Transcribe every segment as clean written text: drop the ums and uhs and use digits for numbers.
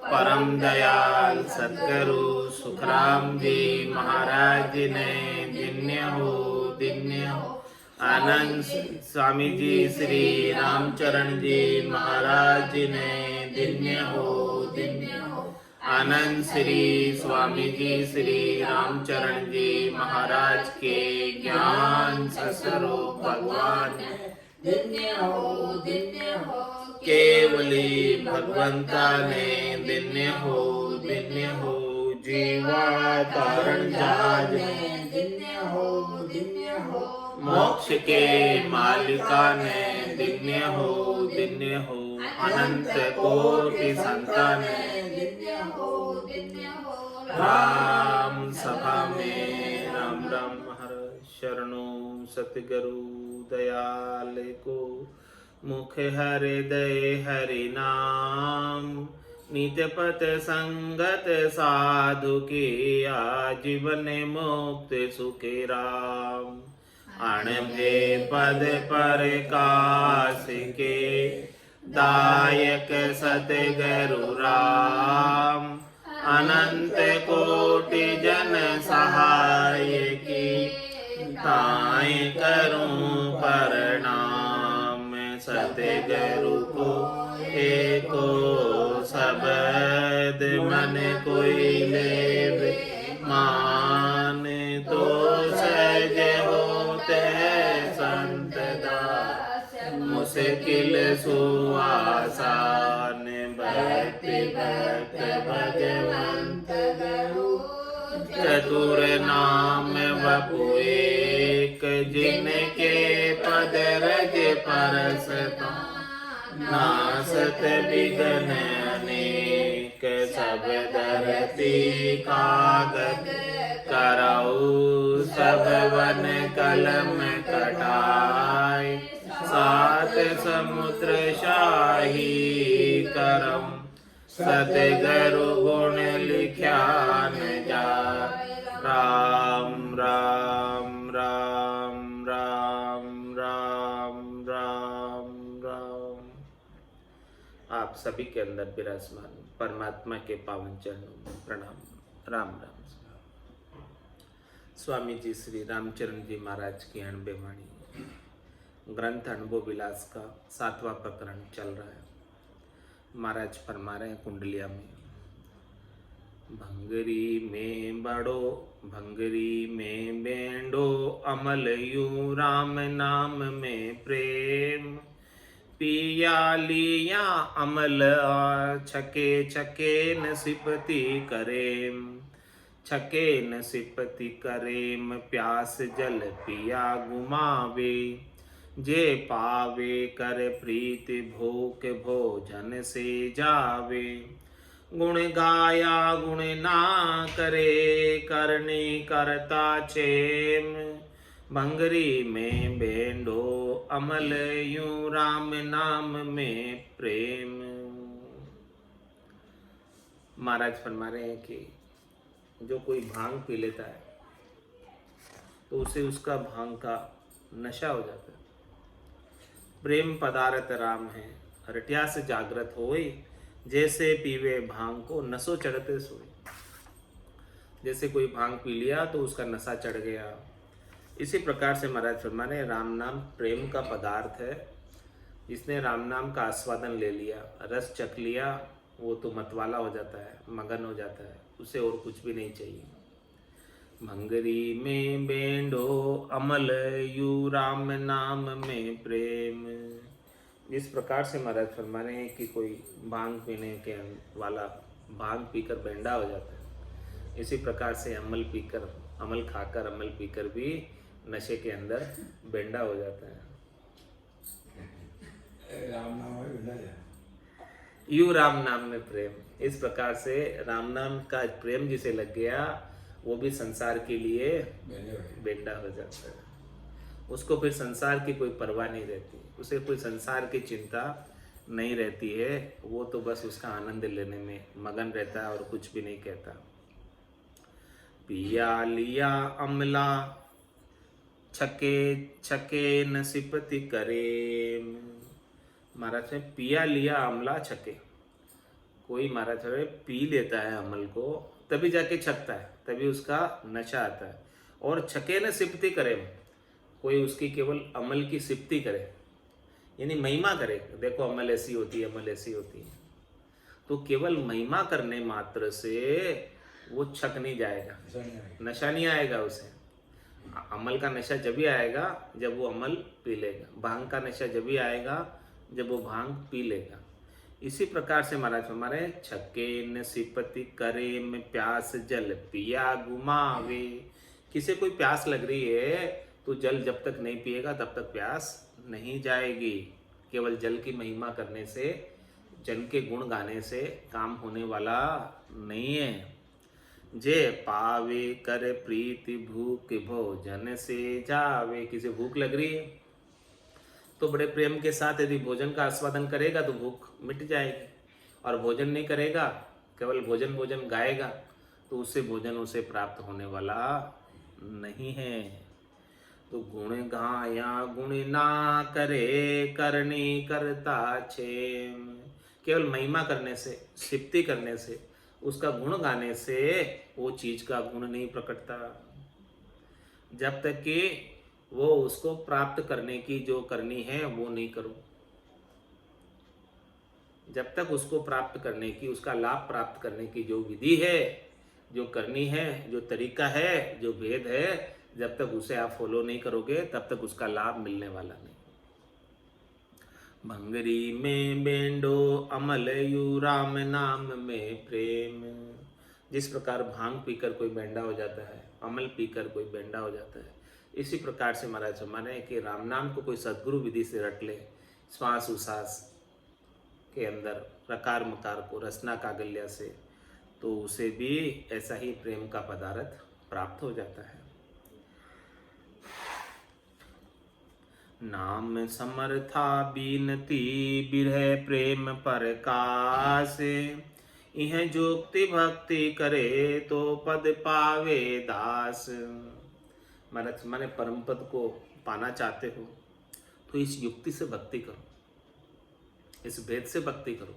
परम दयाल सतगुरु सुखराम जी महाराज ने दिन्य हो आनंद स्वामी जी श्री रामचरण जी महाराज ने दिन्य हो आनंद श्री स्वामी जी श्री रामचरण जी महाराज के ज्ञान ससरो भगवान दिन्य हो केवली भगवंता ने दिन्य हो जीवा तारण जहाज दिन्य हो मोक्ष के मालिका ने दिन्य हो अनंत कोटि संतान दिन्य हो राम सभा में राम राम हर शरणों सतगुरु दयाल को मुख हृदय हरि नाम नित्य पथ संगत साधु के आजीवन मुक्त सुखे राम अणभे पद पर काश के दायक सतगुरु राम अनंत कोटि जन सहाय की ताय करूं प्रणाम सतगुरु को एको शब्द मन कोई लेवे मान तो सहज होते संत दास मुश्किल सुआसान भक्ति भक्त भगवंत गुरु चतुर नाम वपु एक जिनके पद रज परसता नासत विघ्न अनेक सब धरती कागद करऊ सब वन कलम कटाय सात समुद्र शाही करम सतगुरु गुण लिख्या न जाय राम राम राम राम राम राम राम। आप सभी के अंदर विराजमान परमात्मा के पावन चरणों में प्रणाम राम राम। स्वामी जी श्री रामचरण जी महाराज की अणबेवाणी ग्रंथ अनुभव विलास का 7वां प्रकरण चल रहा है। महाराज फरमा रहे हैं कुंडलिया में, भंगरी में बड़ो भंगरी में बेंडो अमल यू राम नाम में प्रेम पिया लिया अमल छके छके नसिपति करेम छके नसिपति करेम प्यास जल पिया गुमावे जे पावे कर प्रीति भूख भोजन से जावे गुण गाया गुण ना करे करने करता चेम भंगरी में बेंडो अमल यूं राम नाम में प्रेम। महाराज फरमा रहे हैं कि जो कोई भांग पी लेता है तो उसे उसका भांग का नशा हो जाता है। प्रेम पदार्थ राम है रटिया से जागृत होई जैसे पीवे भांग को नशो चढ़ते सोई। जैसे कोई भांग पी लिया तो उसका नशा चढ़ गया। इसी प्रकार से महाराज फरमाने राम नाम प्रेम का पदार्थ है। जिसने राम नाम का आस्वादन ले लिया रस चख लिया वो तो मतवाला हो जाता है मगन हो जाता है उसे और कुछ भी नहीं चाहिए। भंगरी में बेंडो अमल यू राम नाम में प्रेम। जिस प्रकार से महाराज फरमाने हैं कि कोई भांग पीने के वाला भांग पीकर बेंडा हो जाता है इसी प्रकार से अमल पीकर अमल खाकर अमल पीकर भी नशे के अंदर बेंडा हो जाता है। यू राम नाम में प्रेम। इस प्रकार से राम नाम का प्रेम जिसे लग गया वो भी संसार के लिए बेंडा हो जाता है। उसको फिर संसार की कोई परवाह नहीं रहती उसे कोई संसार की चिंता नहीं रहती है। वो तो बस उसका आनंद लेने में मगन रहता है और कुछ भी नहीं कहता। पिया लिया अमला छके छके नसिपति करे। महाराज ने पिया लिया अमला छके। कोई महाराज पी लेता है अमल को, तभी जाके छकता है, तभी उसका नशा आता है। और छके न सिप्ती करे, कोई उसकी केवल अमल की सिप्ती करे, यानी महिमा करे, देखो अमल ऐसी होती है, अमल ऐसी होती है, तो केवल महिमा करने मात्र से वो छक नहीं जाएगा, नशा नहीं आएगा उसे। अमल का नशा जब भी आएगा जब वो अमल पी लेगा, भांग का नशा जब भी आएगा जब वो भांग पी लेगा। इसी प्रकार से महाराज हमारे छक्के न सिपति करे में प्यास जल पिया घुमावे। किसे कोई प्यास लग रही है तो जल जब तक नहीं पिएगा तब तक प्यास नहीं जाएगी। केवल जल की महिमा करने से, जल के गुण गाने से काम होने वाला नहीं है। जे पावे कर प्रीति भूख भोजन से जावे। किसे भूख लग रही है तो बड़े प्रेम के साथ यदि भोजन का आस्वादन करेगा तो भूख मिट जाएगी, और भोजन नहीं करेगा, केवल भोजन भोजन गाएगा, तो उससे भोजन उसे प्राप्त होने वाला नहीं है। तो गुण गाया गुण ना करे करनी करता छेम। केवल महिमा करने से, सिप्ती करने से, उसका गुण गाने से वो चीज का गुण नहीं प्रकटता। जब तक कि वो उसको प्राप्त करने की जो करनी है वो नहीं करो, जब तक उसको प्राप्त करने की, उसका लाभ प्राप्त करने की जो विधि है, जो करनी है, जो तरीका है, जो भेद है, जब तक उसे आप फॉलो नहीं करोगे तब तक उसका लाभ मिलने वाला नहीं। भंगरी में बेंडो अमल यू राम नाम में प्रेम। जिस प्रकार भांग पीकर कोई बेंडा हो जाता है, अमल पीकर कोई बेंडा हो जाता है, इसी प्रकार से महाराज माने कि राम नाम को कोई सद्गुरु विधि से रट ले, श्वास उश्वास के अंदर रकार मकार को रसना कागल्या से, तो उसे भी ऐसा ही प्रेम का पदार्थ प्राप्त हो जाता है। नाम समर्था बीनती बिरह प्रेम प्रकाश। यह जोक्ति भक्ति करे तो पद पावे दास। माने परम पद को पाना चाहते हो तो इस युक्ति से भक्ति करो, इस भेद से भक्ति करो।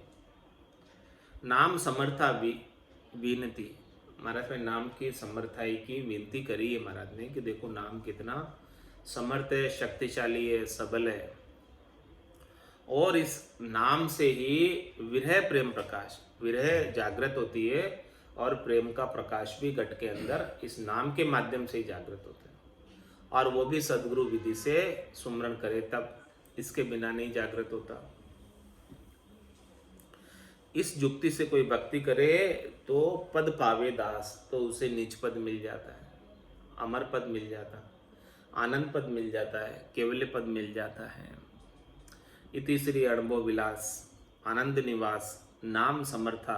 नाम समर्था बीनती, महाराज ने नाम की समर्थाई की विनती करी है महाराज ने कि देखो नाम कितना समर्थ है, शक्तिशाली है, सबल है। और इस नाम से ही विरह प्रेम प्रकाश, विरह जागृत होती है और प्रेम का प्रकाश भी घट के अंदर इस नाम के माध्यम से ही जागृत होता है, और वो भी सद्गुरु विधि से सुमरण करे तब, इसके बिना नहीं जागृत होता। इस युक्ति से कोई भक्ति करे तो पद पावे दास, तो उसे निज पद मिल जाता है, अमर पद मिल जाता है, आनंद पद मिल जाता है, केवल्य पद मिल जाता है। इति श्री अणबो विलास आनंद निवास नाम समर्था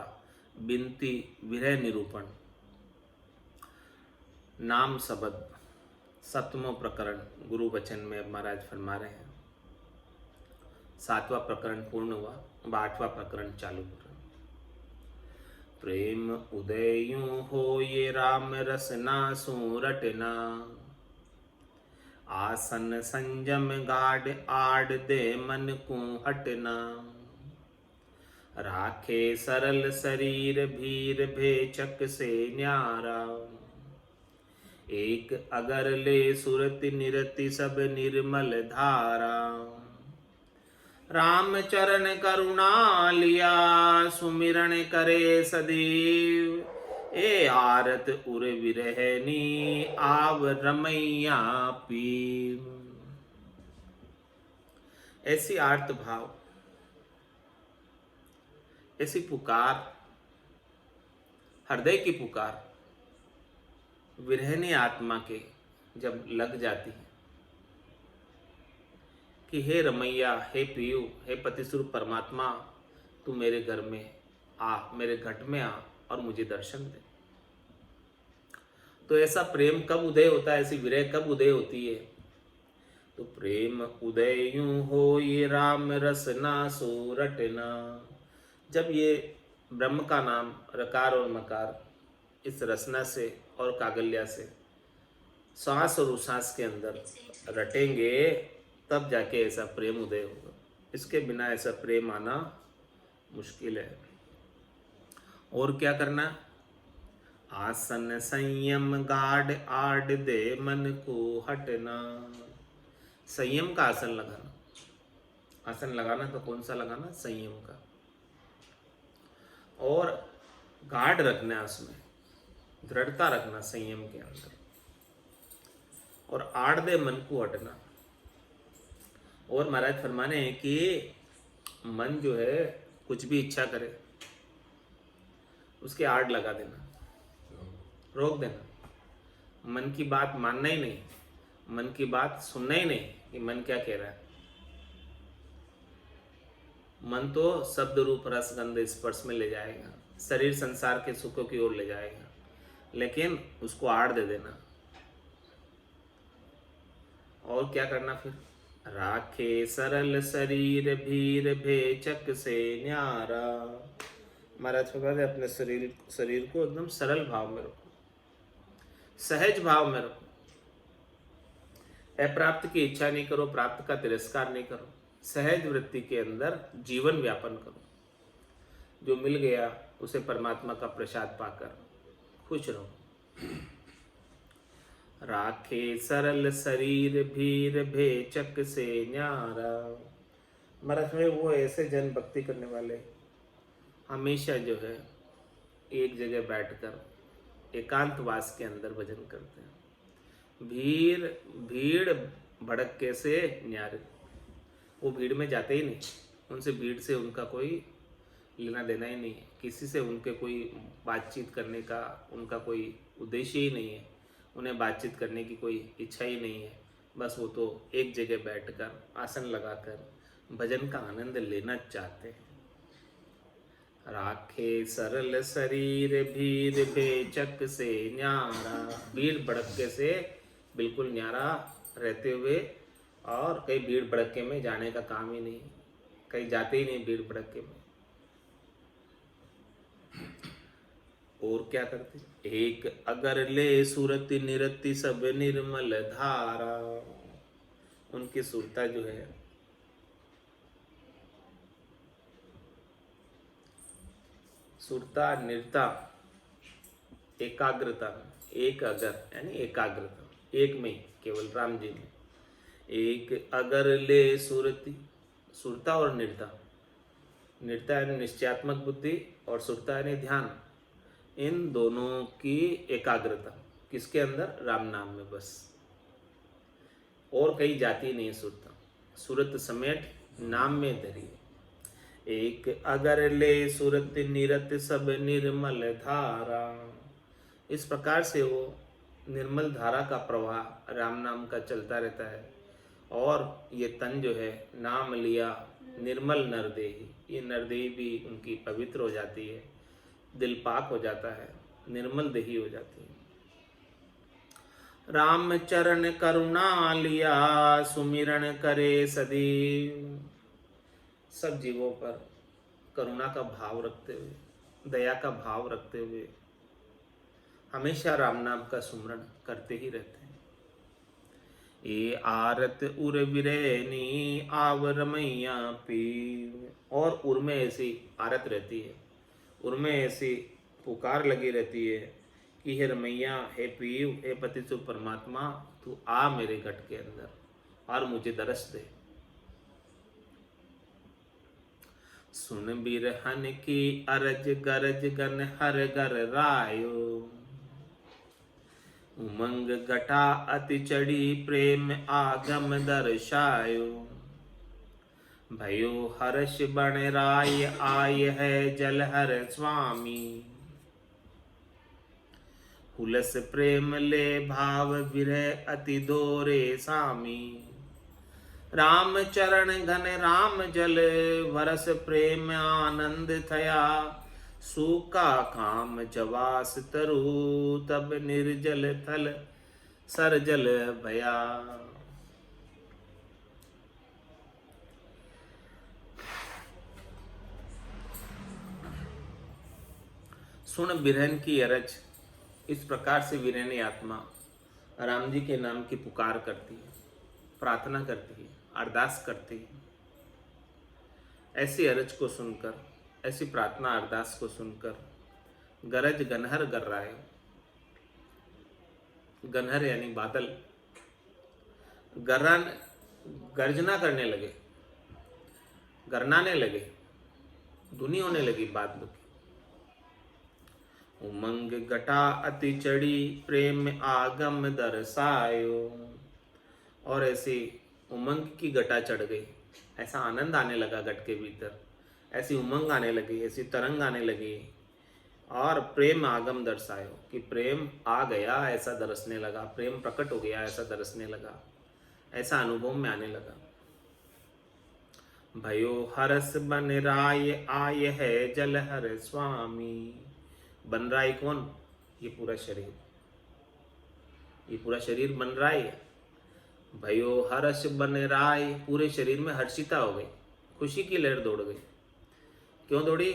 बिनती विरह निरूपण। नाम शब्द 7वां प्रकरण गुरु वचन में महाराज फरमा रहे हैं। 7वां प्रकरण पूर्ण हुआ, 8वां प्रकरण चालू हो रहा है। प्रेम उदय यूं हो ये राम रसना सूरटना। आसन संजम गाड आड दे मन को हटना। राखे सरल शरीर भीर भेचक से न्यारा। एक अगर ले सुरति निरति सब निर्मल धारा। राम चरण करुणा लिया सुमिरन करे सदैव। ए आरत उर विरहनी आव रमैया पी। ऐसी आर्त भाव, ऐसी पुकार, हृदय की पुकार विरहनी आत्मा के जब लग जाती है कि हे रमैया, हे पियु, हे पतिस्वरूप परमात्मा, तू मेरे घर में आ, मेरे घट में आ और मुझे दर्शन दे। तो ऐसा प्रेम कब उदय होता है, ऐसी विरह कब उदय होती है? तो प्रेम उदय यूं हो ये राम रसना सोरटना। जब ये ब्रह्म का नाम रकार और मकार इस रसना से और कागल्या से सांस और उसास के अंदर रटेंगे, तब जाके ऐसा प्रेम उदय होगा। इसके बिना ऐसा प्रेम आना मुश्किल है। और क्या करना? आसन संयम गाढ़ आड़ दे मन को हटना। संयम का आसन लगाना। आसन लगाना तो कौन सा लगाना? संयम का। और गाढ़ रखना है, उसमें दृढ़ता रखना संयम के अंदर। और आड़ दे मन को हटना। और महाराज फरमाने हैं कि मन जो है कुछ भी इच्छा करे, उसके आड़ लगा देना, रोक देना। मन की बात मानना ही नहीं, मन की बात सुनना ही नहीं कि मन क्या कह रहा है। मन तो शब्द रूप रस गंध स्पर्श में ले जाएगा, शरीर संसार के सुखों की ओर ले जाएगा, लेकिन उसको आड़ दे देना। और क्या करना फिर? राखे सरल शरीर भीर भेचक से न्यारा। महाराज फरमाते हैं अपने शरीर को एकदम सरल भाव में रखो, सहज भाव में रखो। अप्राप्त की इच्छा नहीं करो, प्राप्त का तिरस्कार नहीं करो। सहज वृत्ति के अंदर जीवन व्यापन करो। जो मिल गया उसे परमात्मा का प्रसाद पाकर खुश रहो। राखे सरल शरीर भीर भेचक से न्यारा। महाराज में वो ऐसे जन भक्ति करने वाले हमेशा जो है एक जगह बैठकर एकांतवास के अंदर भजन करते हैं। भीड़ भड़के से न्यारे। वो भीड़ में जाते ही नहीं, उनसे भीड़ से उनका कोई लेना देना ही नहीं है, किसी से उनके कोई बातचीत करने का उनका कोई उद्देश्य ही नहीं है, उन्हें बातचीत करने की कोई इच्छा ही नहीं है। बस वो तो एक जगह बैठकर आसन लगाकर भजन का आनंद लेना चाहते हैं। राखे सरल शरीर भीड़ बेचक से न्यारा। भीड़ भड़के से बिल्कुल न्यारा रहते हुए, और कहीं भीड़ भड़के में जाने का काम ही नहीं, कहीं जाते ही नहीं भीड़ भड़के में। और क्या करते? एक अगर ले सुरति निरति सब निर्मल धारा। उनकी सुरता जो है सुरता, निरता, एकाग्रता, एक अगर यानी एकाग्रता, एक में केवल राम जी में। एक अगर ले सुरति, सुरता और निरता। निरता यानी निश्चयात्मक बुद्धि और सुरता यानी ध्यान। इन दोनों की एकाग्रता किसके अंदर? राम नाम में बस। और कहीं जाती नहीं सुरता। सुरत समेट नाम में धरी। एक अगर ले सुरत निरत सब निर्मल धारा। इस प्रकार से वो निर्मल धारा का प्रवाह राम नाम का चलता रहता है। और ये तन जो है नाम लिया निर्मल नरदेही, ये नरदेही भी उनकी पवित्र हो जाती है, दिल पाक हो जाता है, निर्मल देही हो जाती है। राम चरण करुणा लिया सुमिरन करे सदैव। सब जीवों पर करुणा का भाव रखते हुए, दया का भाव रखते हुए हमेशा राम नाम का सुमरण करते ही रहते हैं। ए आरत उर विरैनी आव रमैया पीर। और उर में ऐसी आरत रहती है, उर में ऐसी पुकार लगी रहती है कि हे रमैया, हे पीव, हे पतिसु परमात्मा, तू आ मेरे घट के अंदर और मुझे दरस दे। सुन बिरहन की अरज गरज गन हर घर रायो। उमंग घटा अति चढ़ी प्रेम आगम दर्शायो। भयो हर्ष बण राय आय है जल हर स्वामी। हुलस प्रेम ले भाव विरह अति दोरे सामी। राम चरण घन राम जल वरस प्रेम आनंद थया। सूका काम जवास तरु तब निर्जल थल सरजल भया। सुन बिरहन की अरज। इस प्रकार से विरहनी आत्मा राम जी के नाम की पुकार करती है, प्रार्थना करती है, अरदास करती है। ऐसी अरज को सुनकर, ऐसी प्रार्थना अरदास को सुनकर गरज गनहर गर्राए। गनहर यानी बादल, गर्रन गर्जना करने लगे, गरनाने लगे, धुनी होने लगी बादलों की। उमंग घटा अति चढ़ी, प्रेम आगम दरसायो। और ऐसी उमंग की घटा चढ़ गई, ऐसा आनंद आने लगा घट के भीतर, ऐसी उमंग आने लगी, ऐसी तरंग आने लगी। और प्रेम आगम दर्शायो कि प्रेम आ गया ऐसा दरसने लगा, प्रेम प्रकट हो गया ऐसा दरसने लगा, ऐसा अनुभव में आने लगा। भयो हरस बन राय आय है जल हर स्वामी। बन रहा है कौन? ये पूरा शरीर, ये पूरा शरीर बन रहा है। भयो हर्ष बन राय, पूरे शरीर में हर्षिता हो गई, खुशी की लहर दौड़ गई। क्यों दौड़ी?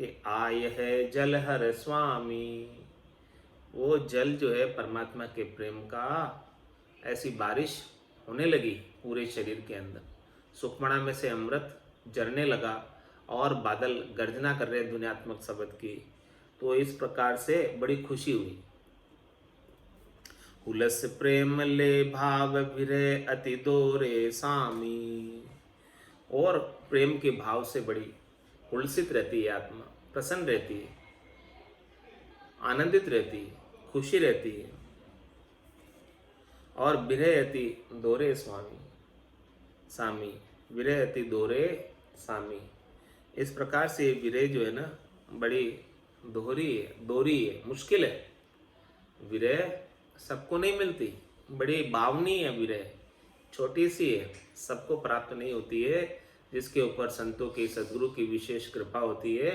ये आय है जल हर स्वामी, वो जल जो है परमात्मा के प्रेम का, ऐसी बारिश होने लगी पूरे शरीर के अंदर। सुखमणा में से अमृत झरने लगा और बादल गर्जना कर रहे ध्वन्यात्मक शब्द की। तो इस प्रकार से बड़ी खुशी हुई। हुलस प्रेम ले भाव भिरे अति दोरे सामी। और प्रेम के भाव से बड़ी उल्सित रहती है आत्मा, प्रसन्न रहती है, आनंदित रहती है, खुशी रहती है। और विरहति दोरे स्वामी सामी, विरहति दोरे सामी। इस प्रकार से विरह जो है ना बड़ी दोहरी है, दोरी है, मुश्किल है। विरह सबको नहीं मिलती, बड़ी बावनी है विरह, छोटी सी है, सबको प्राप्त नहीं होती है। जिसके ऊपर संतों की, सद्गुरु की विशेष कृपा होती है,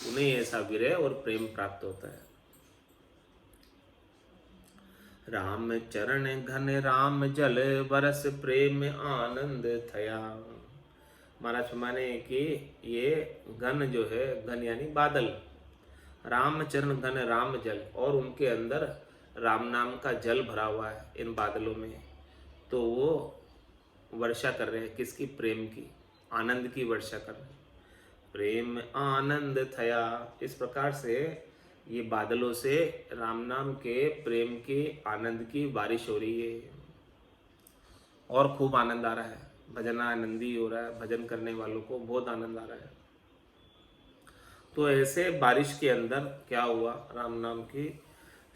उन्हें ऐसा विरह और प्रेम प्राप्त होता है। राम चरण घन राम जल, बरस प्रेम आनंद थया। महाराज माने कि ये घन जो है, घन यानी बादल, राम चरण घन राम जल, और उनके अंदर राम नाम का जल भरा हुआ है इन बादलों में। तो वो वर्षा कर रहे हैं किसकी? प्रेम की, आनंद की वर्षा कर रहे हैं। प्रेम आनंद थया। इस प्रकार से ये बादलों से राम नाम के प्रेम की, आनंद की बारिश हो रही है और खूब आनंद आ रहा है, भजनानंदी हो रहा है, भजन करने वालों को बहुत आनंद आ रहा है। तो ऐसे बारिश के अंदर क्या हुआ? राम नाम की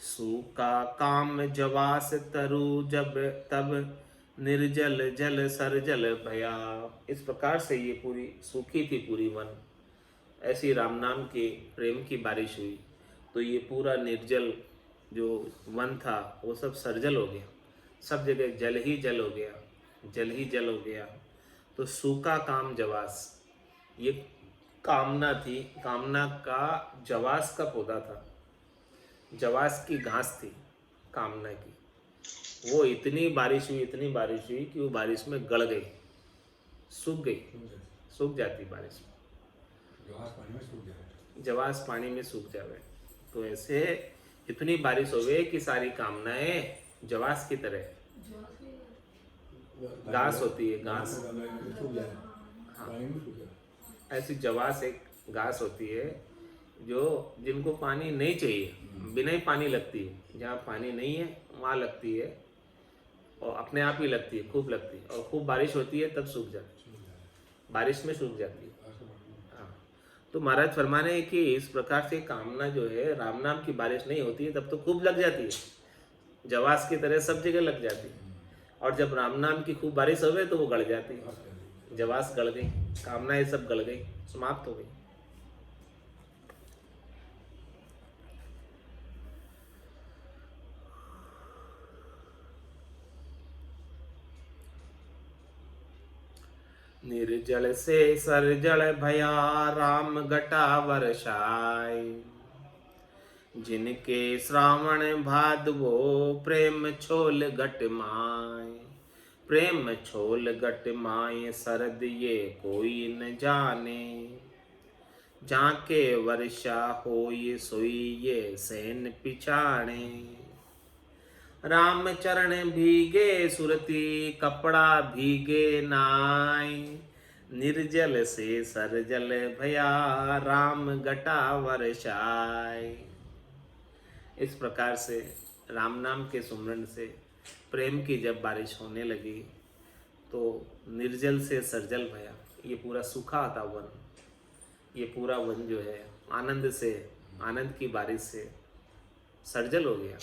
सूखा काम जवास तरु, जब तब निर्जल जल सरजल भया। इस प्रकार से ये पूरी सूखी थी पूरी वन, ऐसी राम नाम के प्रेम की बारिश हुई। तो ये पूरा निर्जल जो वन था वो सब सरजल हो गया, सब जगह जल ही जल हो गया, जल ही जल हो गया। तो सूखा काम जवास, ये कामना थी, कामना का जवास का पौधा था, जवास की घास थी कामना की। वो इतनी बारिश हुई, इतनी बारिश हुई कि वो बारिश में गड़ गई, सूख गई, सूख जाती बारिश में, जवास पानी में सूख जावे। तो ऐसे इतनी बारिश हो गई कि सारी कामनाएं जवास की तरह, घास होती है, घास, हाँ, ऐसी जवास एक घास होती है जो जिनको पानी नहीं चाहिए, बिना ही पानी लगती है, जहाँ पानी नहीं है वहाँ लगती है और अपने आप ही लगती है, खूब लगती है, और खूब बारिश होती है तब सूख जाती है, बारिश में सूख जाती है। हाँ, तो महाराज फरमाने कि इस प्रकार से कामना जो है, राम नाम की बारिश नहीं होती है तब तो खूब लग जाती है, जवास की तरह सब जगह लग जाती है। और जब राम नाम की खूब बारिश हो गई तो वो गड़ जाती है, जवास गड़ गई, कामनाएं सब गड़ गई, समाप्त हो गई। निर्जल से सरजल भया, राम घटा वर्षाय। जिनके श्रावण भादवो, प्रेम छोल घट माय। प्रेम छोल घट माय, शरद ये कोई न जाने। जाके वर्षा होय, सोई ये सैन पिछाणे। राम चरण भीगे सुरती, कपड़ा भीगे नाय। निर्जल से सरजल भया, राम घटा वर्षाय। इस प्रकार से राम नाम के सुमरन से प्रेम की जब बारिश होने लगी तो निर्जल से सर्जल भया। ये पूरा सूखा था वन, ये पूरा वन जो है आनंद से, आनंद की बारिश से सर्जल हो गया।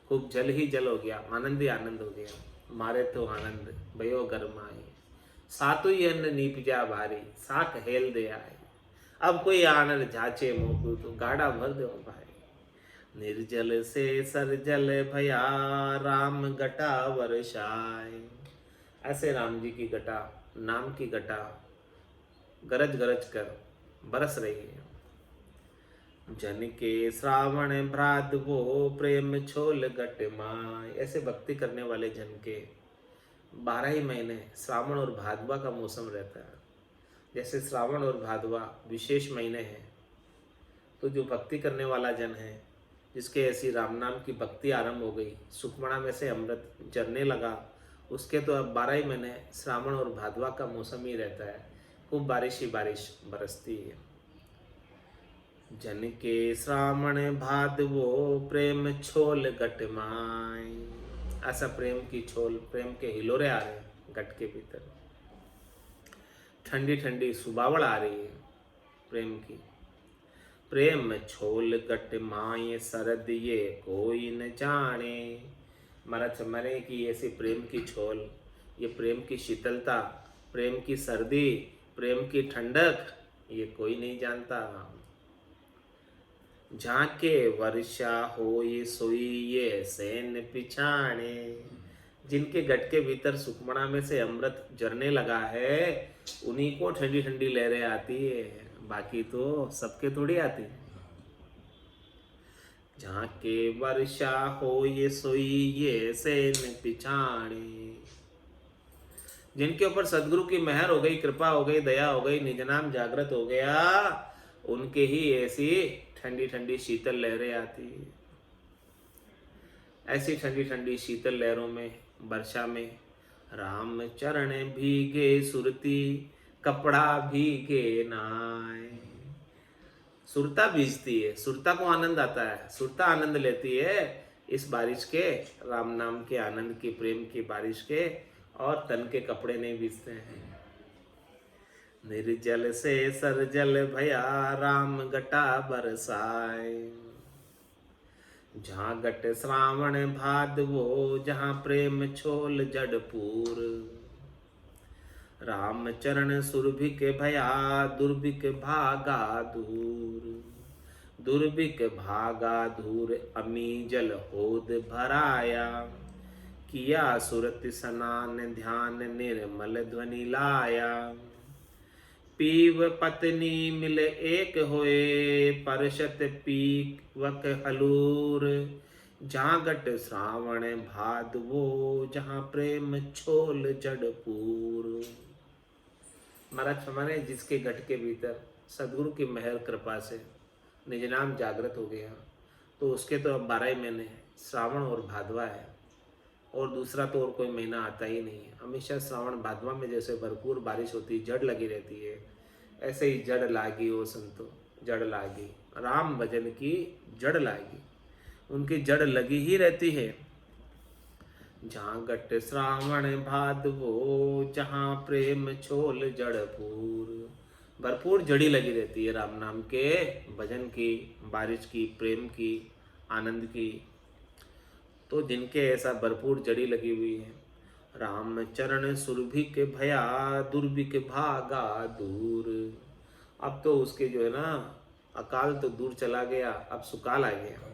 खूब जल ही जल हो गया, आनंद ही आनंद हो गया। मारे तो आनंद भयो गरमाए, सातु ही अन्न नीपजा भारी, साक हेल दे आए। अब कोई आनंद जाचे मोकू तो गाड़ा भर दो भाई। निर्जल से सरजल भया, राम घटा वर्षाए। ऐसे राम जी की घटा, नाम की घटा गरज गरज कर बरस रही है। जन के श्रावण भ्रातवो, प्रेम छोल घट माय। ऐसे भक्ति करने वाले जन के 12 ही महीने श्रावण और भादवा का मौसम रहता है। जैसे श्रावण और भादवा विशेष महीने हैं, तो जो भक्ति करने वाला जन है, जिसके ऐसी राम नाम की भक्ति आरंभ हो गई, सुखमणा में से अमृत झरने लगा, उसके तो अब 12 ही महीने श्रावण और भादवा का मौसम ही रहता है। खूब बारिश ही बारिश बरसती है। जन के श्रावण भादवो, प्रेम छोल घट माय। ऐसा प्रेम की छोल, प्रेम के हिलोरे आ रहे हैं घट के भीतर। ठंडी ठंडी सुबावड़ आ रही है प्रेम की। प्रेम छोल घट माय, सरद ये कोई न जाने। महाराज मरे की ऐसी प्रेम की छोल, ये प्रेम की शीतलता, प्रेम की सर्दी, प्रेम की ठंडक, ये कोई नहीं जानता। झाके वर्षा हो ये सोई, ये सैन पिछाने। जिनके गट के भीतर सुखमणा में से अमृत झरने लगा है, उन्हीं को ठंडी ठंडी लहरें आती है, बाकी तो सबके थोड़ी आती है। झाके वर्षा हो ये सोई, ये सैन पिछाने। जिनके ऊपर सदगुरु की मेहर हो गई, कृपा हो गई, दया हो गई, निज नाम जागृत हो गया, उनके ही ऐसी ठंडी ठंडी शीतल लहरें आती। ऐसी ठंडी ठंडी शीतल लहरों में, वर्षा में राम चरण भीगे सुरती, कपड़ा भीगे नाय। सुरता भीजती है, सुरता को आनंद आता है, सुरता आनंद लेती है इस बारिश के, राम नाम के आनंद की, प्रेम की बारिश के, और तन के कपड़े नहीं भीजते हैं। निर्जल से सरजल भया, राम घटा बरसाए। जहाँ घट श्रावण भादवो, जहाँ प्रेम छोल जड़पूर। राम चरण सुरभिक भया, दुर्भिक भागा दूर। दुर्भिक भागा दूर, अमी जल होद भराया। किया सुरति स्नान, ध्यान निर्मल ध्वनि लाया। पीव पत्नी मिल एक होए, परशत पीवक हलूर। जहाँ घट श्रावण भादवो, जहाँ प्रेम छोल जड़पूर। महाराज हमारे जिसके घट के भीतर सदगुरु की मेहर कृपा से निज नाम जागृत हो गया, तो उसके तो अब 12 महीने श्रावण और भादवा है, और दूसरा तो और कोई महीना आता ही नहीं है। हमेशा श्रावण भादवा में जैसे भरपूर बारिश होती, जड़ लगी रहती है, ऐसे ही जड़ लागी ओ संतो, जड़ लागी। राम भजन की जड़ लागी, उनकी जड़ लगी ही रहती है। जहाँ घट श्रावण भादवो, जहाँ प्रेम छोल जड़पूर। भरपूर जड़ी लगी रहती है राम नाम के भजन की, बारिश की, प्रेम की, आनंद की। तो जिनके ऐसा भरपूर जड़ी लगी हुई है, राम चरण सुरभिक भया, दुर्भिक भागा दूर। अब तो उसके जो है ना, अकाल तो दूर चला गया, अब सुकाल आ गया।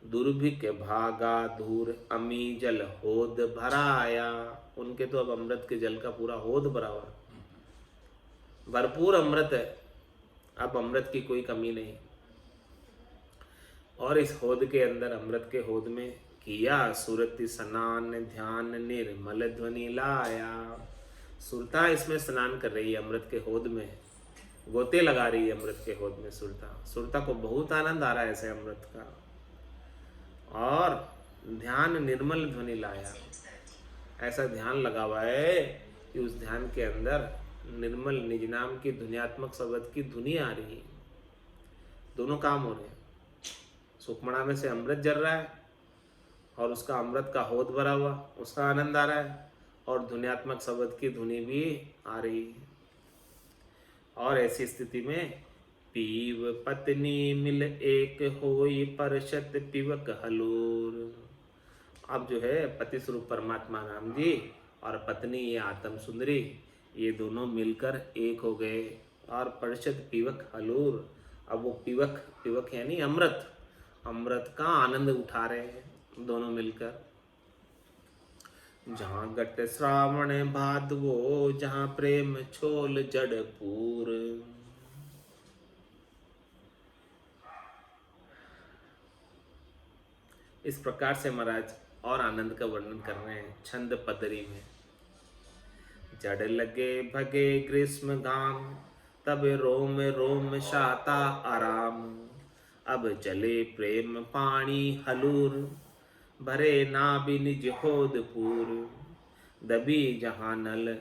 दुर्भिक भागा दूर, अमी जल होद भराया। उनके तो अब अमृत के जल का पूरा होद भरा हुआ, भरपूर अमृत है, अब अमृत की कोई कमी नहीं। और इस होद के अंदर, अमृत के होद में, किया सुरति स्नान, ध्यान निर्मल ध्वनि लाया। सुरता इसमें स्नान कर रही है अमृत के होद में, गोते लगा रही है अमृत के होद में सुरता। सुरता को बहुत आनंद आ रहा है ऐसे अमृत का। और ध्यान निर्मल ध्वनि लाया, ऐसा ध्यान लगा हुआ है कि उस ध्यान के अंदर निर्मल निज नाम की ध्वनियात्मक शब्द की धुनी आ रही है। दोनों काम हो रहे हैं, सुखमणा में से अमृत जल रहा है और उसका अमृत का होद भरा हुआ, उसका आनंद आ रहा है और ध्वन्यात्मक शब्द की धुनी भी आ रही है। और ऐसी स्थिति में पीव पत्नी मिल एक होई परशत पिवक हलूर। अब जो है पति स्वरूप परमात्मा राम जी और पत्नी ये आत्म सुंदरी, ये दोनों मिलकर एक हो गए और परशत पिवक हलूर। अब वो पिवक यानी अमृत, अमृत का आनंद उठा रहे हैं दोनों मिलकर। जहाँ गट श्रावण भादवो, जहाँ प्रेम छोल जड़पूर। इस प्रकार से महाराज और आनंद का वर्णन कर रहे हैं छंद पदरी में। जड़ लगे भगे ग्रीष्म घाम, तब रोम रोम शाता आराम। अब चले प्रेम पानी हलूर, भरे नाभि निज होदपूर। दबी जहाँ नल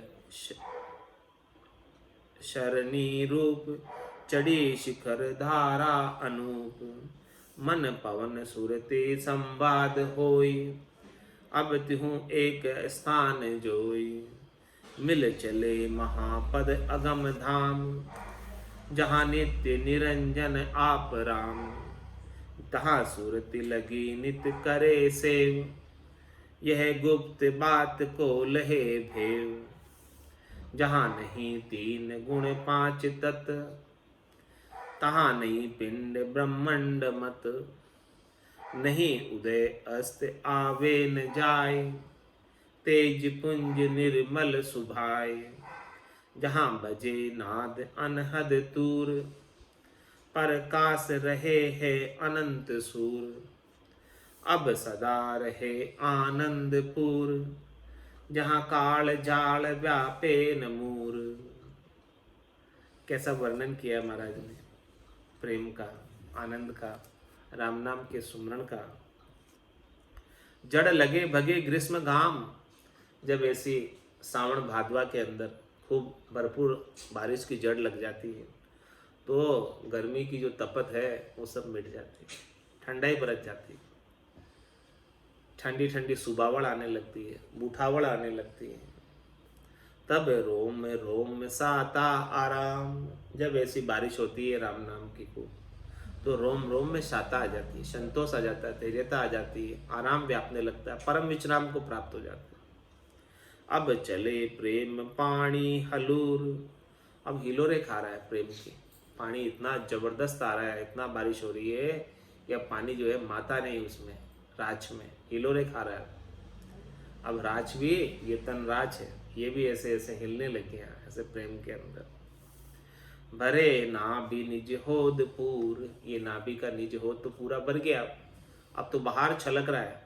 शरणी रूप, चढ़ी शिखर धारा अनूप। मन पवन सुरते संवाद होई, अब तिहु एक स्थान जोई। मिल चले महापद अगम धाम, जहाँ नित्य निरंजन आप राम। तहाँ सुरति लगी नित करे सेव, यह गुप्त बात को लहे भेव। जहाँ नहीं तीन गुण पांच तत्व, तहाँ नहीं पिंड ब्रह्मंड मत। नहीं उदय अस्त आवे न जाय, तेज पुंज निर्मल सुभाय। जहाँ बजे नाद अनहद तूर, परकाश रहे है अनंत सूर। अब सदा रहे आनंदपुर, जहाँ काल जाल व्यापे न मूर। कैसा वर्णन किया महाराज ने प्रेम का, आनंद का, राम नाम के सुमरण का। जड़ लगे भगे ग्रीष्म घाम, जब ऐसी सावन भादवा के अंदर खूब भरपूर बारिश की जड़ लग जाती है तो गर्मी की जो तपत है वो सब मिट जाती है, ठंडाई बरत जाती है, ठंडी ठंडी सुबावड़ आने लगती है, बूठावड़ आने लगती है। तब रोम रोम साता आराम, जब ऐसी बारिश होती है राम नाम की खूब तो रोम रोम में शाता आ जाती है, संतोष आ जाता है, धैर्यता आ जाती है, आराम व्यापने लगता है, परम विश्राम को प्राप्त हो जाता है। अब चले प्रेम पानी हलूर, अब हिलोरे खा रहा है प्रेम की, पानी इतना जबरदस्त आ रहा है, इतना बारिश हो रही है कि अब पानी जो है माता नहीं उसमें, राज में हिलोरे खा रहा है। अब राज भी, ये तन राज है, ये भी ऐसे ऐसे हिलने लगे हैं ऐसे प्रेम के अंदर। भरे नाभि निज होदपूर, ये नाभि का निज होद तो पूरा भर गया, अब तो बाहर छलक रहा है,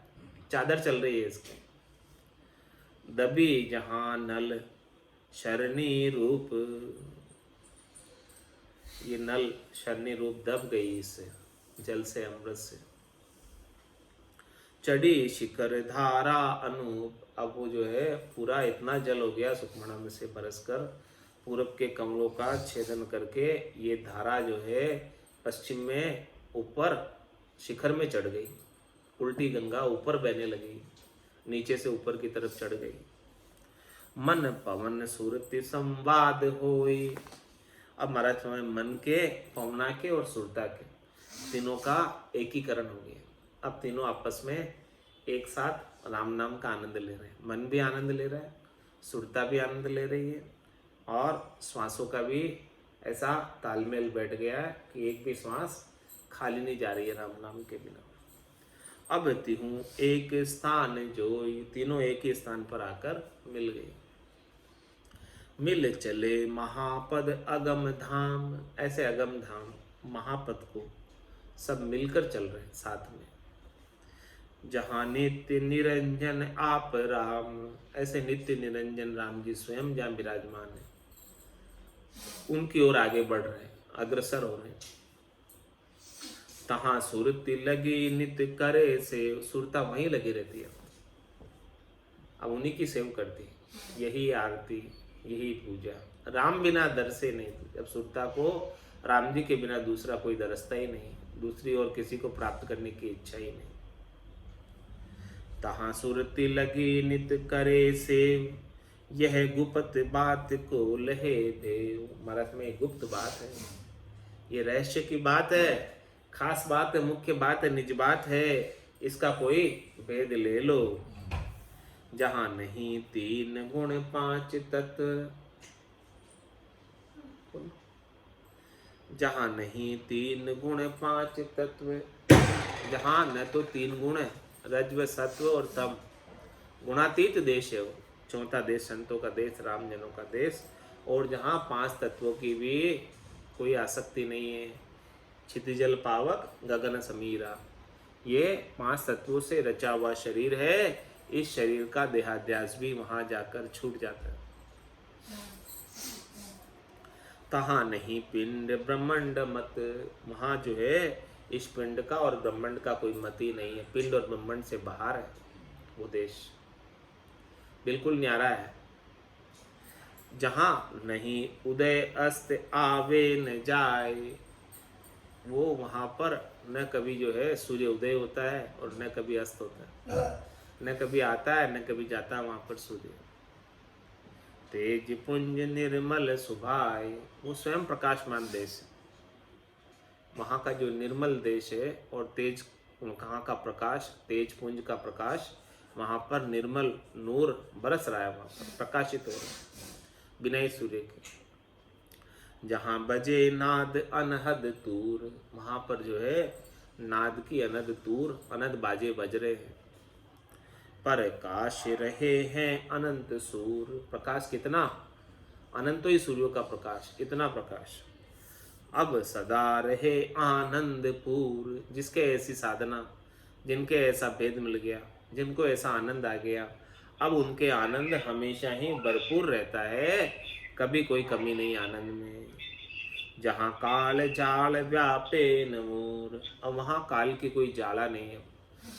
चादर चल रही है इसकी। दबी जहां नल शरणी रूप, ये नल शरणी रूप दब गई इससे, जल से, अमृत से। चढ़ी शिखर धारा अनूप, अब वो जो है पूरा इतना जल हो गया सुखमणा में से बरसकर पूरब के कमलों का छेदन करके ये धारा जो है पश्चिम में ऊपर शिखर में चढ़ गई, उल्टी गंगा ऊपर बहने लगी, नीचे से ऊपर की तरफ चढ़ गई। मन पवन सुरति संवाद होई, अब महाराज समय मन के, पवना के और सुरता के तीनों का एकीकरण हो गया। अब तीनों आपस में एक साथ राम नाम का आनंद ले रहे हैं, मन भी आनंद ले रहा है, सुरता भी आनंद ले रही है और श्वासों का भी ऐसा तालमेल बैठ गया है कि एक भी श्वास खाली नहीं जा रही है राम नाम के बिना। अब तिहूं एक स्थान जोई, तीनों एक ही स्थान पर आकर मिल गए। मिल चले महापद अगम धाम, ऐसे अगम धाम महापद को सब मिलकर चल रहे हैं साथ में। जहाँ नित्य निरंजन आप राम, ऐसे नित्य निरंजन राम जी स्वयं जहाँ विराजमान है उनकी ओर आगे बढ़ रहे हैं, अग्रसर हो रहे हैं। तहाँ सुरति लगी नित्य करे सेव, सुरता वहीं लगी रहती है, अब उन्हीं की सेव करती है, यही आरती, यही पूजा। राम बिना दर से नहीं, जब सुरता को राम जी के बिना दूसरा कोई दरसता ही नहीं, दूसरी और किसी को प्राप्त करने की इच्छा ही नहीं। तहाँ सुरति लगी नित करे सेव, यह गुप्त बात को लहे देव। महाराज में एक गुप्त बात है, ये रहस्य की बात है, खास बात है, मुख्य बात है, निज बात है, इसका कोई भेद ले लो। जहाँ नहीं 3 गुण 5 तत्व, जहाँ नहीं 3 गुण 5 तत्व, जहाँ न तो 3 गुण है, रज्व सत्व और तम, गुणातीत देश है वो, चौथा देश संतों का देश, राम जनों का देश, और जहाँ 5 तत्वों की भी कोई आसक्ति नहीं है। क्षितिजल पावक गगन समीरा, ये 5 तत्वों से रचा हुआ शरीर है, इस शरीर का देहाध्यास भी वहां जाकर छूट जाता है। तहाँ नहीं पिंड ब्रह्मांड मत, वहां जो है इस पिंड का और ब्रह्मांड का कोई मत ही नहीं है, पिंड और ब्रह्मांड से बाहर है वो देश, बिल्कुल न्यारा है। जहाँ नहीं उदय अस्त आवे न जाए, वो वहाँ पर न कभी जो है सूर्य उदय होता है और न कभी अस्त होता है, न कभी आता है न कभी जाता है वहाँ पर सूर्य। तेज पुंज निर्मल सुभाए, वो स्वयं प्रकाशमान देश है, वहाँ का जो निर्मल देश है, और तेज कहाँ का प्रकाश, तेज पुंज का प्रकाश, वहाँ पर निर्मल नूर बरस रहा है, वहाँ पर प्रकाशित हो रहा है बिना सूर्य के। जहाँ बजे नाद अनहद तूर, वहाँ पर जो है नाद की अनद तूर, अनद बाजे बज रहे हैं। पर काश रहे हैं अनंत सूर, प्रकाश कितना अनंत ही सूर्यों का प्रकाश, इतना प्रकाश। अब सदा रहे आनंदपूर, जिसके ऐसी साधना, जिनके ऐसा भेद मिल गया, जिनको ऐसा आनंद आ गया, अब उनके आनंद हमेशा ही भरपूर रहता है, कभी कोई कमी नहीं आनंद में। जहाँ काल जाल व्यापे न मोर, अब वहाँ काल की कोई जाला नहीं है,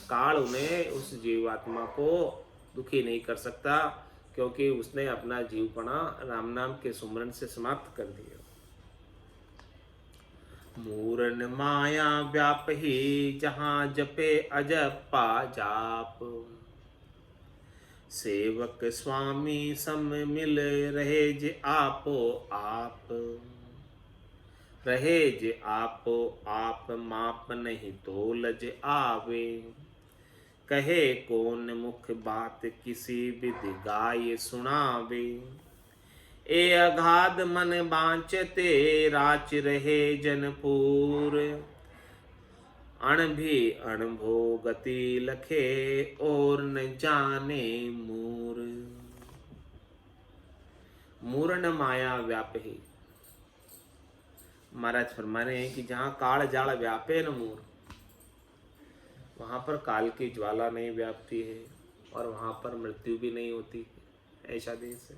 काल उन्हें उस जीवात्मा को दुखी नहीं कर सकता, क्योंकि उसने अपना जीवपना राम नाम के सुमरन से समाप्त कर दिया। मूरन माया व्याप ही, जहाँ जपे अजपा जाप, सेवक स्वामी सम मिल रहे जे आपो आप, रहे जे आपो आप, माप नहीं तो लज आवे, कहे कौन मुख बात किसी विधि गाय सुनावे, ए अगाध मन बांचते राच रहे जनपूर, अण भी अणभो गति लखे और न जाने मूर। मूरन माया व्याप ही, महाराज फरमा रहे हैं कि जहाँ काल जाल व्यापे न मूर, वहाँ पर काल की ज्वाला नहीं व्यापती है और वहाँ पर मृत्यु भी नहीं होती, ऐसा देश है।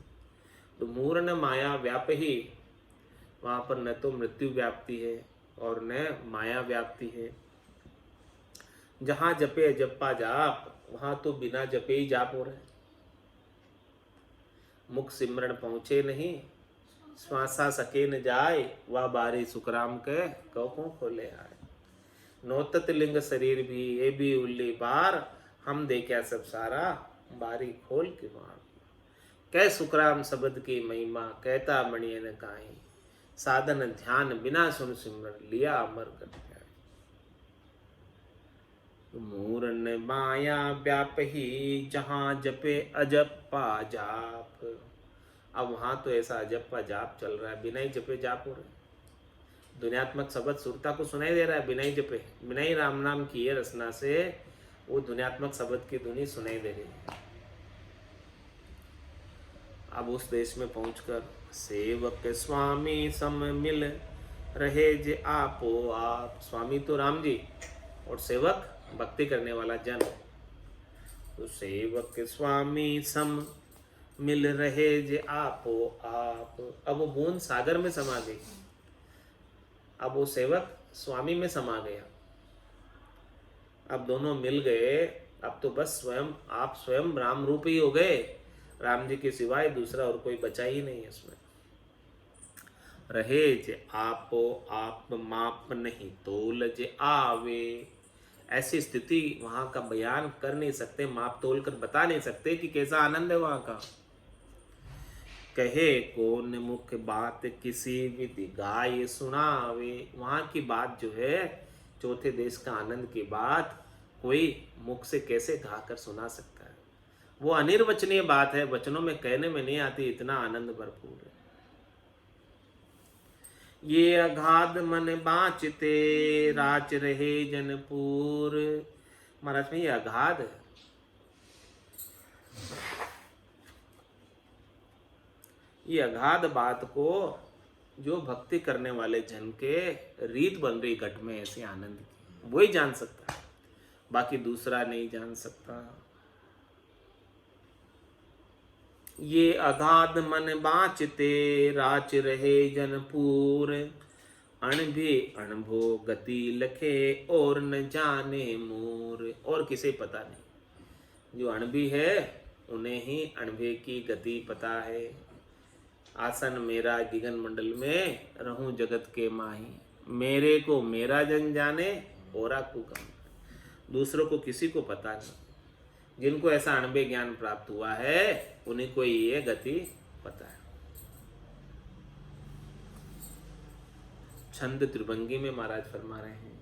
तो मूरन माया व्याप ही, वहाँ पर न तो मृत्यु व्याप्ति है और न माया व्याप्ति है। जहाँ जपे जपा जाप, वहाँ तो बिना जपे ही जाप हो रहे, मुख सिमरण पहुँचे नहीं, श्वासा सके न जाए, वह बारी सुखराम के कहो खोले आए। नौतत लिंग शरीर भी ये भी उल्ली बार, हम देखा सब सारा बारी खोल के मार। कह सुखराम शब्द की महिमा, कहता मणियन काई, साधन ध्यान बिना सुन सिमरन, लिया अमर कर जाए। मूरन माया व्याप ही, जहाँ जपे अजपा जाप, अब वहाँ तो ऐसा अजपा जाप चल रहा है, बिना ही जपे जाप हो रहा है। दुनियात्मक शब्द सुरता को सुनाई दे रहा है, बिना ही जपे, बिना ही राम नाम किए रसना से वो दुनियात्मक शब्द की धुनी सुनाई दे रही है। अब उस देश में पहुंचकर सेवक स्वामी सम मिल रहे जे आपो आप, स्वामी तो राम जी और सेवक भक्ति करने वाला जन, तो सेवक स्वामी सम मिल रहे जे आपो आप। अब वो बूंद सागर में समा गई, अब वो सेवक स्वामी में समा गया, अब दोनों मिल गए, अब तो बस स्वयं आप स्वयं राम रूप ही हो गए, राम जी के सिवाय दूसरा और कोई बचा ही नहीं है इसमें। रहे जे आपो आप माप नहीं तोल जे आवे। ऐसी स्थिति वहां का बयान कर नहीं सकते, माप तोल कर बता नहीं सकते कि कैसा आनंद है वहां का। कहे कौन मुख बात किसी विधि गाय सुनावे। वहां की बात जो है, चौथे देश का आनंद की बात कोई मुख से कैसे गाकर सुना सकता है। वो अनिर्वचनीय बात है, वचनों में कहने में नहीं आती, इतना आनंद भरपूर है। ये अगाध मन बाँचते राच रहे जनपूर। महाराज में ये अगाध है, ये अगाध बात को जो भक्ति करने वाले जन के रीत बन रही घट में ऐसे आनंद की, वही जान सकता है, बाकी दूसरा नहीं जान सकता। ये अगाध मन बाँचते राच रहे जनपूर। अणभे अणभो गति लखे और न जाने मोर। और किसे पता नहीं, जो अणभी है उन्हें ही अणभे की गति पता है। आसन मेरा गिगन मंडल में रहूं जगत के माही। मेरे को मेरा जन जाने औरा को कम। दूसरों को किसी को पता नहीं। जिनको ऐसा अणबे ज्ञान प्राप्त हुआ है उन्हीं को ये गति पता है। छंद त्रिभंगी में महाराज फरमा रहे हैं,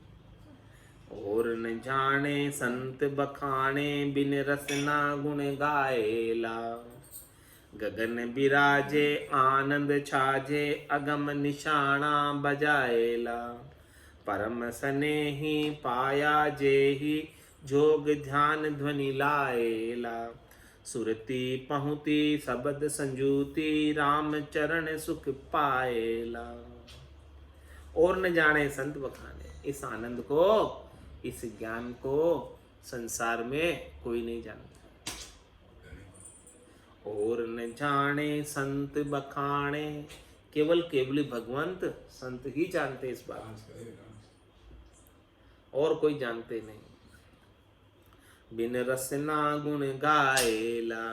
और न जाने संत बखाने बिन रसना गुण गाएला। गगन बिराजे आनंद छाजे अगम निशाना बजाएला। परम स्नेही पाया जेहि जोग ध्यान ध्वनि लाएला। सुरती पहुँती शब्द संजूती राम चरण सुख पाएला। और न जाने संत बखाने, इस आनंद को, इस ज्ञान को संसार में कोई नहीं जानता। और न जाने संत बखाने, केवल केवली भगवंत संत ही जानते इस बात को, और कोई जानते नहीं। बिन रसना गुण गाएला,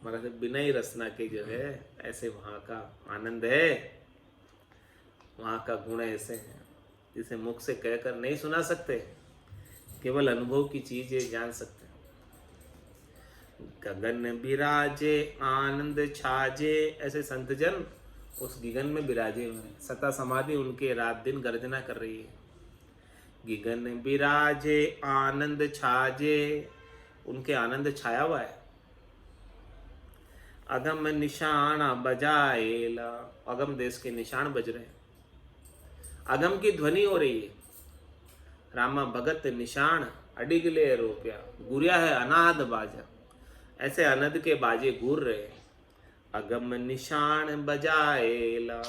मतलब बिना ही रसना के जो है ऐसे वहाँ का आनंद है, वहाँ का गुण ऐसे है जिसे मुख से कहकर नहीं सुना सकते, केवल अनुभव की चीज ये जान सकते। गगन बिराजे आनंद छाजे, ऐसे संतजन उस गिगन में बिराजे हुए हैं, सता समाधि उनके रात दिन गर्जना कर रही है। गिगन बिराजे आनंद छाजे, उनके आनंद छाया हुआ है। अगम निशाना बजाएला, अगम देश के निशान बज रहे हैं, अगम की ध्वनि हो रही है। रामा भगत निशान अडिगले रोप्या, गुरिया है अनाद बाजा, ऐसे अनद के बाजे घूर रहे। अगम निशान बजाएला,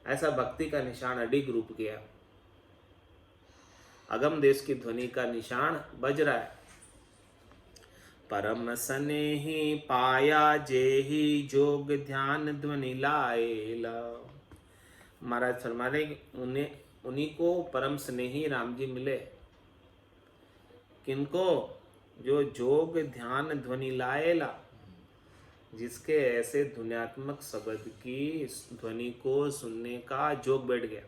ऐसा भक्ति का निशान अडिग रूप गया। अगम देश की ध्वनि का निशान बज रहा है। परम स्नेही पाया जेहि जोग ध्यान ध्वनि लाएला। महाराज फरमा रहे उन्हीं को परम स्नेही राम जी मिले। किनको? जो जोग ध्यान ध्वनि लाएला, जिसके ऐसे ध्वन्यात्मक शब्द की ध्वनि को सुनने का जोग बैठ गया,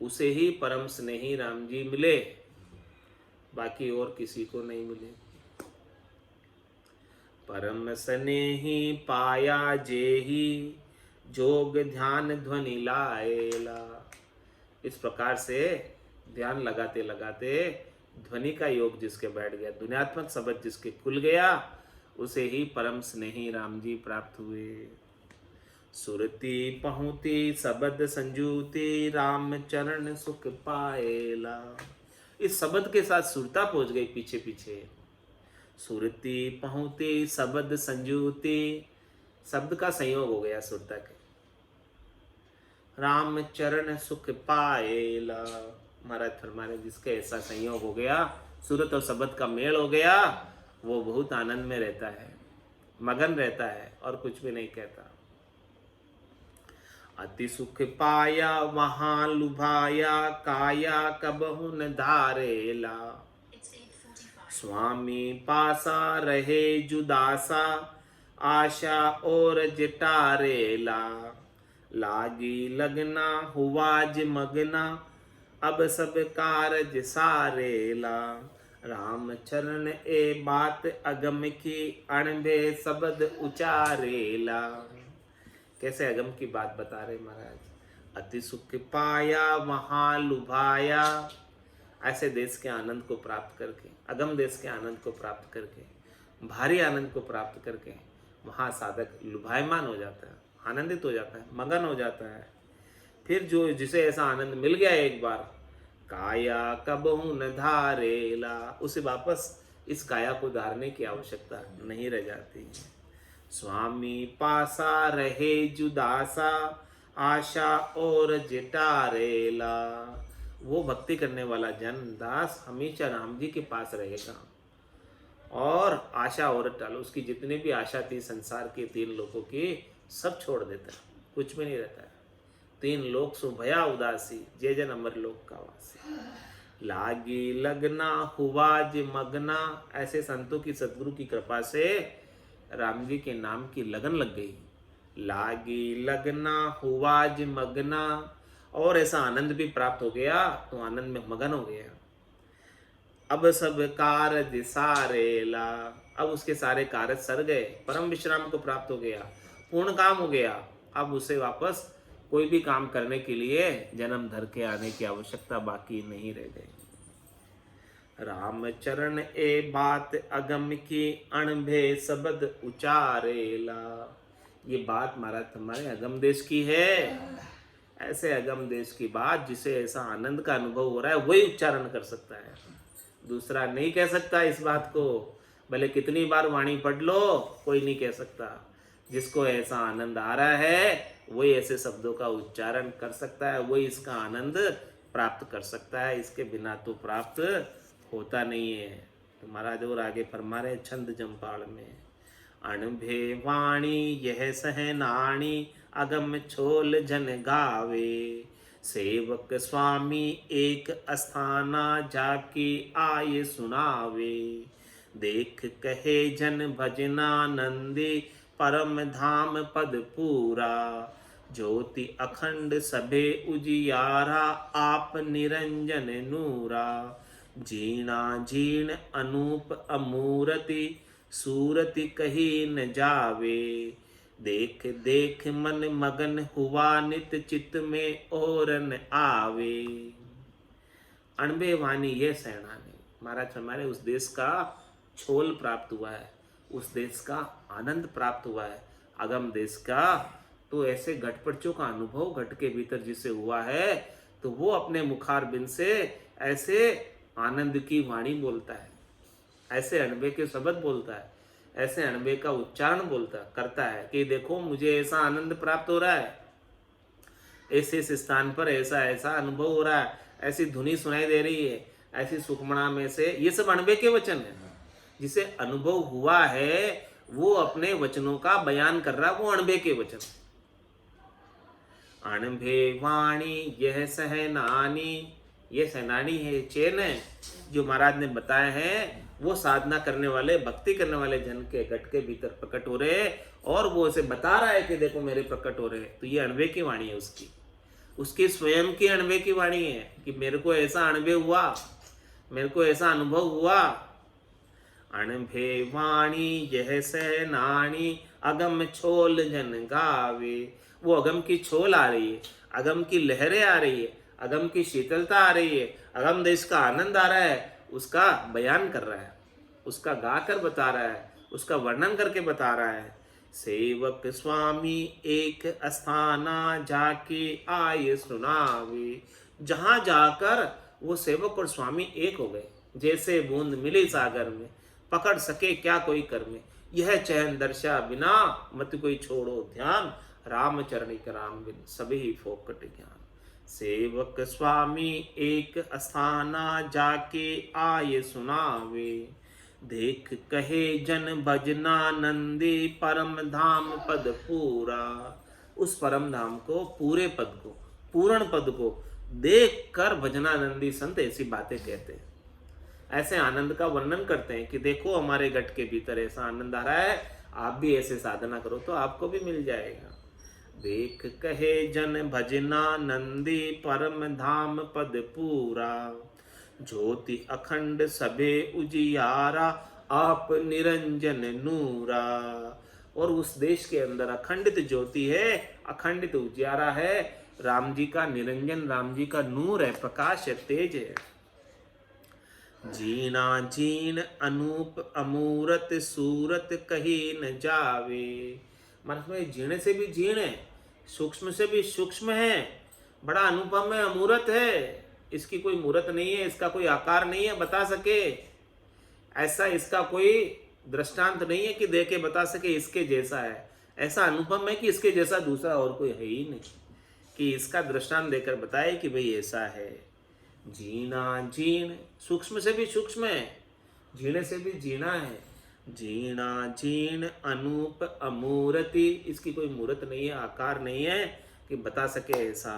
उसे ही परम स्नेही राम जी मिले, बाकी और किसी को नहीं मिले। परम स्नेही पाया जेहि जोग ध्यान ध्वनि लाएला। इस प्रकार से ध्यान लगाते लगाते ध्वनि का योग जिसके बैठ गया, ध्वन्यात्मक शब्द जिसके खुल गया, उसे ही परम स्नेही राम जी प्राप्त हुए। सुरती पहुँती शब्द संजूती राम चरण सुख पाएला। इस शब्द के साथ सुरता पहुंच गई पीछे पीछे। सुरती पहुँती शब्द संजूती, शब्द का संयोग हो गया सुरता के। राम चरण सुख पाएला, महाराज फरमाने जिसके ऐसा संयोग हो गया, सूरत और शब्द का मेल हो गया, वो बहुत आनंद में रहता है, मगन रहता है और कुछ भी नहीं कहता। अति सुख पाया वहां लुभाया काया कबहु न धारेला। स्वामी पासा रहे जुदासा आशा और जटारेला, लागी लगना हुआज मगना, अब सब कारज सारेला। राम चरण ए बात अगम की, अणबे शब्द उचारेला। कैसे अगम की बात बता रहे महाराज। अति सुख पाया वहाँ लुभाया, ऐसे देश के आनंद को प्राप्त करके, अगम देश के आनंद को प्राप्त करके, भारी आनंद को प्राप्त करके वहाँ साधक लुभायमान हो जाता है, आनंदित हो जाता है, मगन हो जाता है। फिर जो जिसे ऐसा आनंद मिल गया एक बार, काया कबहू न धारेला, उसे वापस इस काया को धारने की आवश्यकता नहीं रह जाती। स्वामी पासा रहे जुदासा, आशा और जटारेला। वो भक्ति करने वाला जन दास हमेशा राम जी के पास रहेगा और आशा और टाल, उसकी जितनी भी आशा थी संसार के 3 लोगों की, सब छोड़ देता है, कुछ भी नहीं रहता है। 3 लोक सुभया उदासी, जय जन अमर लोक का वासी। लागी लगना हुआज मगना, ऐसे संतों की सद्गुरु की कृपा से राम जी के नाम की लगन लग गई। लागी लगना हुआज मगना, और ऐसा आनंद भी प्राप्त हो गया, तो आनंद में मगन हो गया। अब सब कारज सारेला, अब उसके सारे कारज सर गए, परम विश्राम को प्राप्त हो गया, पूर्ण काम हो गया। अब उसे वापस कोई भी काम करने के लिए जन्म धर के आने की आवश्यकता बाकी नहीं रह गई। राम चरण ए बात अगम की, अणभे शब्द उचारेला। ये बात महाराज हमारे अगम देश की है। ऐसे अगम देश की बात, जिसे ऐसा आनंद का अनुभव हो रहा है, वही उच्चारण कर सकता है, दूसरा नहीं कह सकता इस बात को। भले कितनी बार वाणी पढ़ लो, कोई नहीं कह सकता। जिसको ऐसा आनंद आ रहा है वही ऐसे शब्दों का उच्चारण कर सकता है, वही इसका आनंद प्राप्त कर सकता है। इसके बिना तो प्राप्त होता नहीं है। तो महाराज और आगे फरमा रहे छंद जमपाल में, अणभे वाणी यह सहनाणी, अगम छोल जन गावे। सेवक स्वामी एक अस्थाना, जाकी आय सुनावे। देख कहे जन भजना नंदी, परम धाम पद पूरा। ज्योति अखंड सभे उजियारा, आप निरंजन नूरा। जीना जीर्ण अनूप अमूरति, सूरति कही न जावे। देख देख मन मगन हुआ, नित चित्त में और न आवे। अणबे वाणी ये सेनानी, महाराज हमारे उस देश का छोल प्राप्त हुआ है, उस देश का आनंद प्राप्त हुआ है, अगम देश का। तो ऐसे घटपटचों का अनुभव घट के भीतर जिसे हुआ है, तो वो अपने मुखारबिंद से ऐसे आनंद की वाणी बोलता है, ऐसे अणबे के शब्द बोलता है, ऐसे अणबे का उच्चारण करता है कि देखो मुझे ऐसा आनंद प्राप्त हो रहा है, ऐसे इस स्थान पर ऐसा ऐसा अनुभव हो रहा है, ऐसी धुनी सुनाई दे रही है, ऐसी सुखमणा में से, ये सब अणबे के वचन है। जिसे अनुभव हुआ है वो अपने वचनों का बयान कर रहा है, वो अणबे के वचन। अणबे वाणी यह सहनानी, ये सेनानी है, चेन है, जो महाराज ने बताए हैं। वो साधना करने वाले, भक्ति करने वाले जन के घट के भीतर प्रकट हो रहे हैं, और वो उसे बता रहा है कि देखो मेरे प्रकट हो रहे हैं। तो ये अणबे की वाणी है, उसकी स्वयं की अणबे की वाणी है कि मेरे को ऐसा अणबे हुआ, मेरे को ऐसा अनुभव हुआ। अणबे वाणी यह सेनानी, अगम छोल जन गावे। वो अगम की छोल आ रही है, अगम की लहरें आ रही है, अगम की शीतलता आ रही है, अगम देश का आनंद आ रहा है, उसका बयान कर रहा है, उसका गाकर बता रहा है, उसका वर्णन करके बता रहा है। सेवक स्वामी एक अस्थाना, जाके आय सुनावे। जहाँ जाकर वो सेवक और स्वामी एक हो गए, जैसे बूंद मिली सागर में, पकड़ सके क्या कोई कर में। यह चैन दर्शा बिना, मत कोई छोड़ो ध्यान, राम चरणिक राम बिन सभी फोकट ज्ञान। सेवक स्वामी एक अस्थाना, जाके आय सुनावे। देख कहे जन भजना नंदी, परम धाम पद पूरा। उस परम धाम को, पूरे पद को, पूर्ण पद को देख कर भजनानंदी संत ऐसी बातें कहते हैं, ऐसे आनंद का वर्णन करते हैं कि देखो हमारे घट के भीतर ऐसा आनंद आ रहा है, आप भी ऐसे साधना करो तो आपको भी मिल जाएगा। देख कहे जन भजना नंदी परम धाम पद पूरा, ज्योति अखंड सबे उजियारा आप निरंजन नूरा। और उस देश के अंदर अखंडित ज्योति है, अखंडित उजियारा है, राम जी का निरंजन, राम जी का नूर है, प्रकाश है, तेज है। जीना जीन अनूप अमूरत सूरत कही न जावे। मन में जीने से भी जीण है, सूक्ष्म से भी सूक्ष्म है, बड़ा अनुपम है, अमूरत है, इसकी कोई मूरत नहीं है, इसका कोई आकार नहीं है बता सके, ऐसा इसका कोई दृष्टांत नहीं है कि दे के बता सके इसके जैसा है। ऐसा अनुपम है कि इसके जैसा दूसरा और कोई है ही नहीं कि इसका दृष्टांत देकर बताए कि भाई ऐसा है। जीना जीण, सूक्ष्म से भी सूक्ष्म है, जीने से भी जीना है। जीना जीण अनूप अमूर्ति, इसकी कोई मूर्त नहीं है, आकार नहीं है कि बता सके ऐसा।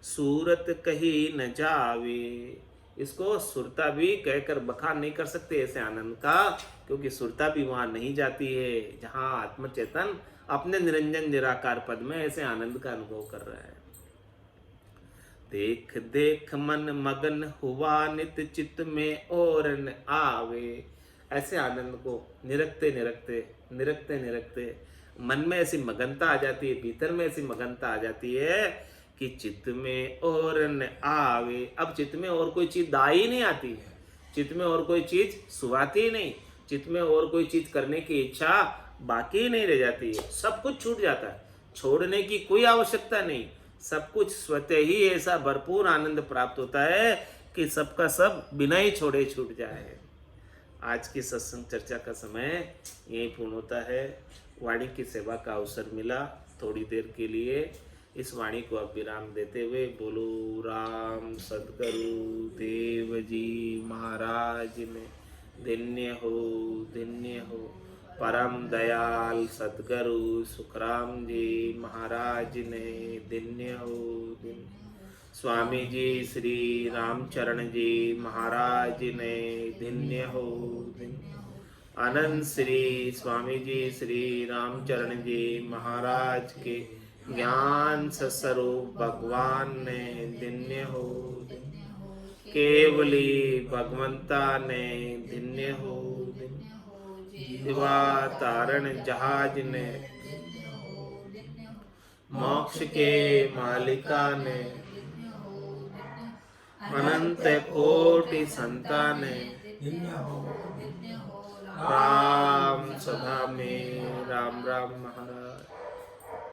सूरत कही न जावे, इसको सुरता भी कहकर बखान नहीं कर सकते ऐसे आनंद का, क्योंकि सुरता भी वहाँ नहीं जाती है जहाँ आत्मचेतन अपने निरंजन निराकार पद में ऐसे आनंद का अनुभव कर रहा है। देख देख मन मगन हुआ नित चित्त में और न आवे। ऐसे आनंद को निरखते निरखते निरखते निरखते मन में ऐसी मगनता आ जाती है, भीतर में ऐसी मगनता आ जाती है कि चित्त में और न आवे। अब चित्त में और कोई चीज दाई नहीं आती है, चित्त में और कोई चीज सुहाती ही नहीं, चित्त में और कोई चीज करने की इच्छा बाकी नहीं रह जाती है, सब कुछ छूट जाता है, छोड़ने की कोई आवश्यकता नहीं, सब कुछ स्वतः ही ऐसा भरपूर आनंद प्राप्त होता है कि सबका सब बिना ही छोड़े छूट जाए। आज की सत्संग चर्चा का समय यही पूर्ण होता है। वाणी की सेवा का अवसर मिला थोड़ी देर के लिए, इस वाणी को अब विराम देते हुए बोलो राम सद्गुरु देव जी महाराज ने धन्य हो परम दयाल सद्गुरु सुखराम जी महाराज ने धन्य हो। स्वामी जी श्री रामचरण जी महाराज ने धन्य हो। अनंत श्री स्वामी जी श्री रामचरण जी महाराज के ज्ञान स्वरूप भगवान ने धन्य हो। केवली भगवंता ने धन्य हो। दिवा तारण जहाज ने, मोक्ष के मालिका ने, अनंत कोटि संताने, राम सदा में राम राम महाराज।